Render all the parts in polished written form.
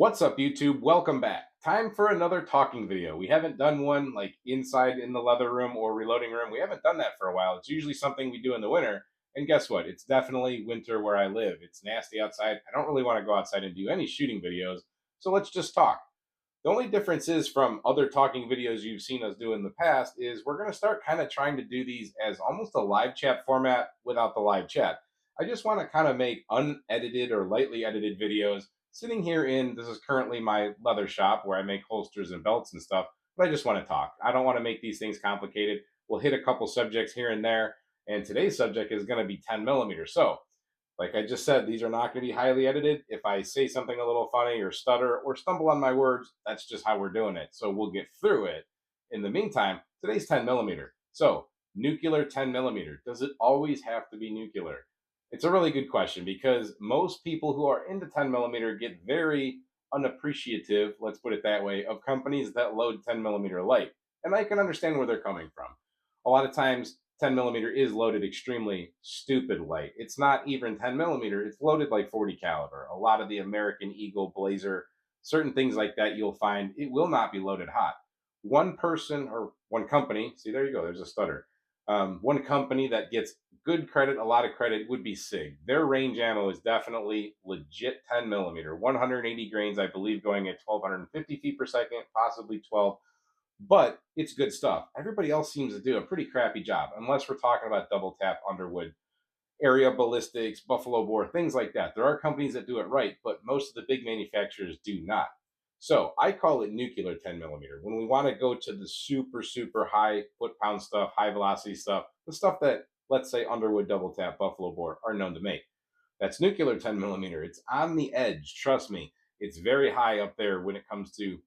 What's up, YouTube? Welcome back. Time for another talking video. We haven't done one like inside in the leather room or reloading room. We haven't done that for a while. It's usually something we do in the winter. And guess what? It's definitely winter where I live. It's nasty outside. I don't really want to go outside and do any shooting videos. So let's just talk. The only difference is from other talking videos you've seen us do in the past is we're going to start kind of trying to do these as almost a live chat format without the live chat. I just want to kind of make unedited or lightly edited videos sitting here this is currently my leather shop where I make holsters and belts and stuff, but I just want to talk. I don't want to make these things complicated. We'll hit a couple subjects here and there, and today's subject is going to be 10 millimeter. So like I just said, these are not going to be highly edited. If I say something a little funny or stutter or stumble on my words, that's just how we're doing it. So we'll get through it. In the meantime, today's 10 millimeter. So nuclear 10 millimeter. Does it always have to be nuclear? It's a really good question because most people who are into 10 millimeter get very unappreciative, let's put it that way, of companies that load 10 millimeter light. And I can understand where they're coming from. A lot of times 10 millimeter is loaded extremely stupid light. It's not even 10 millimeter, it's loaded like 40 caliber. A lot of the American Eagle, Blazer, certain things like that, you'll find it will not be loaded hot. One person or one company, see, there you go, there's a stutter. One company that gets good credit, a lot of credit, would be SIG. Their range ammo is definitely legit 10 millimeter, 180 grains, I believe, going at 1250 feet per second, possibly 12, but it's good stuff. Everybody else seems to do a pretty crappy job, unless we're talking about double tap, Underwood, area ballistics, Buffalo Bore, things like that. There are companies that do it right, but most of the big manufacturers do not. So I call it nuclear 10 millimeter. When we want to go to the super, super high foot pound stuff, high velocity stuff, the stuff that, let's say, Underwood, double tap, Buffalo Bore are known to make. That's nuclear 10 millimeter. It's on the edge. Trust me. It's very high up there when it comes to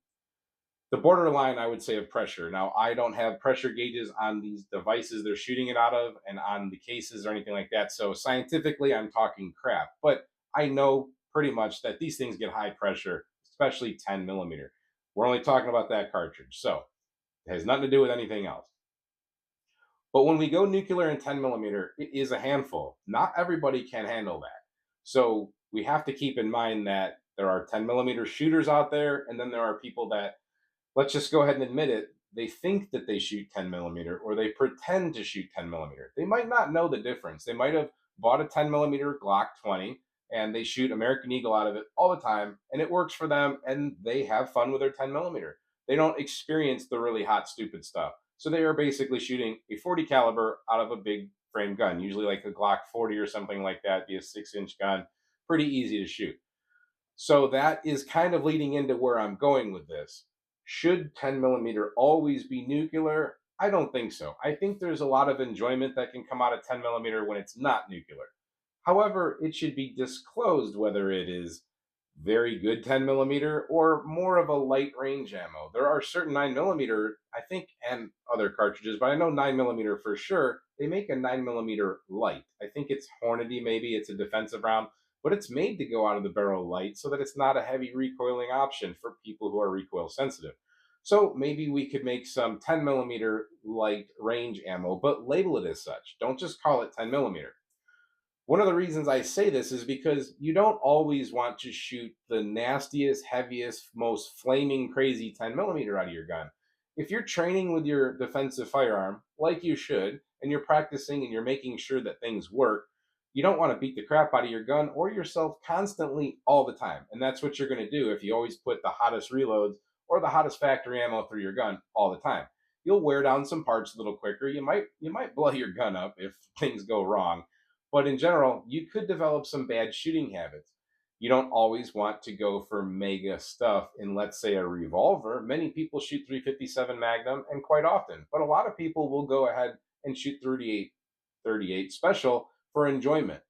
the borderline, I would say, of pressure. Now, I don't have pressure gauges on these devices they're shooting it out of and on the cases or anything like that. So scientifically, I'm talking crap. But I know pretty much that these things get high pressure, especially 10 millimeter. We're only talking about that cartridge. So it has nothing to do with anything else. But when we go nuclear and 10 millimeter, it is a handful. Not everybody can handle that. So we have to keep in mind that there are 10 millimeter shooters out there, and then there are people that, let's just go ahead and admit it, they think that they shoot 10 millimeter or they pretend to shoot 10 millimeter. They might not know the difference. They might have bought a 10 millimeter Glock 20 and they shoot American Eagle out of it all the time and it works for them and they have fun with their 10 millimeter. They don't experience the really hot, stupid stuff. So they are basically shooting a 40 caliber out of a big frame gun, usually like a Glock 40 or something like that, be a 6-inch gun, pretty easy to shoot. So that is kind of leading into where I'm going with this. Should 10 millimeter always be nuclear? I don't think so. I think there's a lot of enjoyment that can come out of 10 millimeter when it's not nuclear. However, it should be disclosed whether it is very good 10 millimeter or more of a light range ammo. There are certain 9 millimeter, I think, and other cartridges, but I know 9 millimeter for sure. They make a 9 millimeter light. I think it's Hornady, maybe it's a defensive round, but it's made to go out of the barrel light so that it's not a heavy recoiling option for people who are recoil sensitive. So maybe we could make some 10 millimeter light range ammo, but label it as such. Don't just call it 10 millimeter. One of the reasons I say this is because you don't always want to shoot the nastiest, heaviest, most flaming crazy 10 millimeter out of your gun. If you're training with your defensive firearm, like you should, and you're practicing and you're making sure that things work, you don't want to beat the crap out of your gun or yourself constantly all the time. And that's what you're going to do if you always put the hottest reloads or the hottest factory ammo through your gun all the time. You'll wear down some parts a little quicker. You might blow your gun up if things go wrong, but in general, you could develop some bad shooting habits. You don't always want to go for mega stuff in, let's say, a revolver. Many people shoot 357 Magnum, and quite often, but a lot of people will go ahead and shoot 38 Special for enjoyment.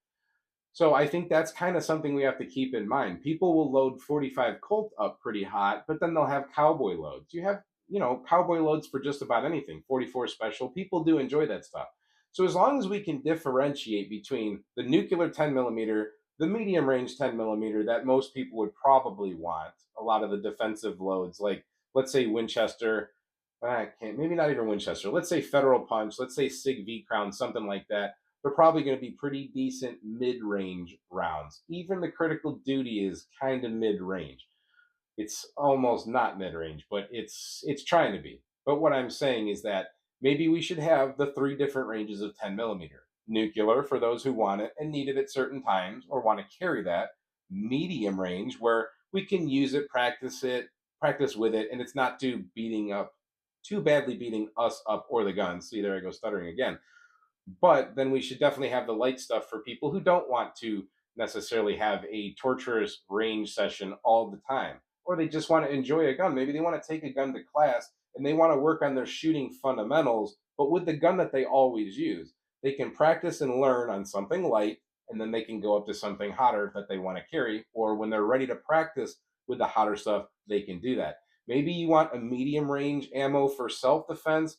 So I think that's kind of something we have to keep in mind. People will load 45 Colt up pretty hot, but then they'll have cowboy loads. You have, cowboy loads for just about anything. 44 Special, people do enjoy that stuff. So as long as we can differentiate between the nuclear 10 millimeter, the medium range 10 millimeter that most people would probably want, a lot of the defensive loads, like let's say Winchester, I can't, maybe not even Winchester, let's say Federal Punch, let's say Sig V Crown, something like that. They're probably going to be pretty decent mid range rounds. Even the critical duty is kind of mid range. It's almost not mid-range, but it's trying to be. But what I'm saying is that maybe we should have the three different ranges of 10 millimeter. Nuclear for those who want it and need it at certain times or want to carry that. Medium range where we can use it, practice with it, and it's not too badly beating us up or the gun. See, there I go stuttering again. But then we should definitely have the light stuff for people who don't want to necessarily have a torturous range session all the time, or they just want to enjoy a gun. Maybe they want to take a gun to class and they want to work on their shooting fundamentals, but with the gun that they always use, they can practice and learn on something light, and then they can go up to something hotter that they want to carry. Or when they're ready to practice with the hotter stuff, they can do that. Maybe you want a medium range ammo for self defense,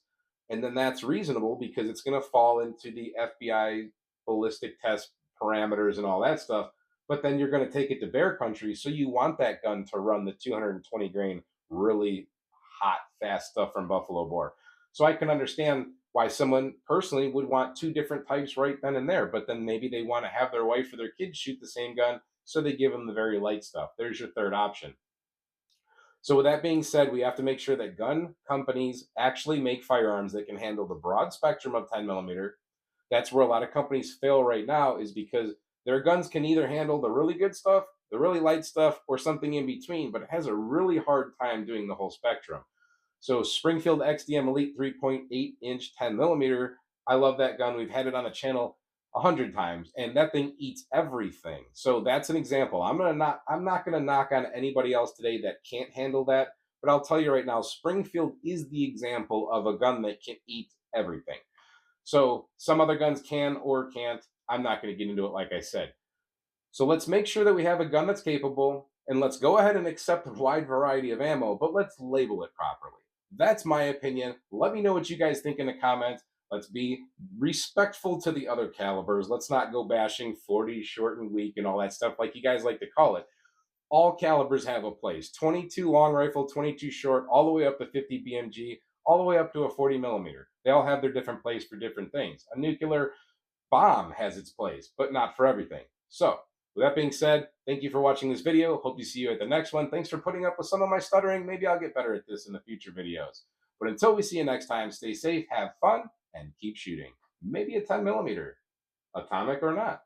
and then that's reasonable because it's going to fall into the FBI ballistic test parameters and all that stuff. But then you're going to take it to bear country, so you want that gun to run the 220 grain, really hot, fast stuff from Buffalo Bore. So I can understand why someone personally would want two different types right then and there. But then maybe they want to have their wife or their kids shoot the same gun, so they give them the very light stuff. There's your third option. So, with that being said, we have to make sure that gun companies actually make firearms that can handle the broad spectrum of 10 millimeter. That's where a lot of companies fail right now, is because their guns can either handle the really good stuff, the really light stuff, or something in between, but it has a really hard time doing the whole spectrum. So, Springfield XDM Elite 3.8-inch 10 millimeter, I love that gun. We've had it on the channel 100 times, and that thing eats everything. So that's an example. I'm not gonna knock on anybody else today that can't handle that, but I'll tell you right now, Springfield is the example of a gun that can eat everything. So some other guns can or can't. I'm not going to get into it, like I said. So let's make sure that we have a gun that's capable, and let's go ahead and accept a wide variety of ammo, but let's label it properly. That's my opinion. Let me know what you guys think in the comments. Let's be respectful to the other calibers. Let's not go bashing 40 short and weak and all that stuff like you guys like to call it. All calibers have a place. 22 long rifle, 22 short, all the way up to 50 BMG, all the way up to a 40 millimeter. They all have their different place for different things. A nuclear bomb has its place, but not for everything. So, with that being said, thank you for watching this video. Hope to see you at the next one. Thanks for putting up with some of my stuttering. Maybe I'll get better at this in the future videos. But until we see you next time, stay safe, have fun, and keep shooting. Maybe a 10 millimeter, atomic or not.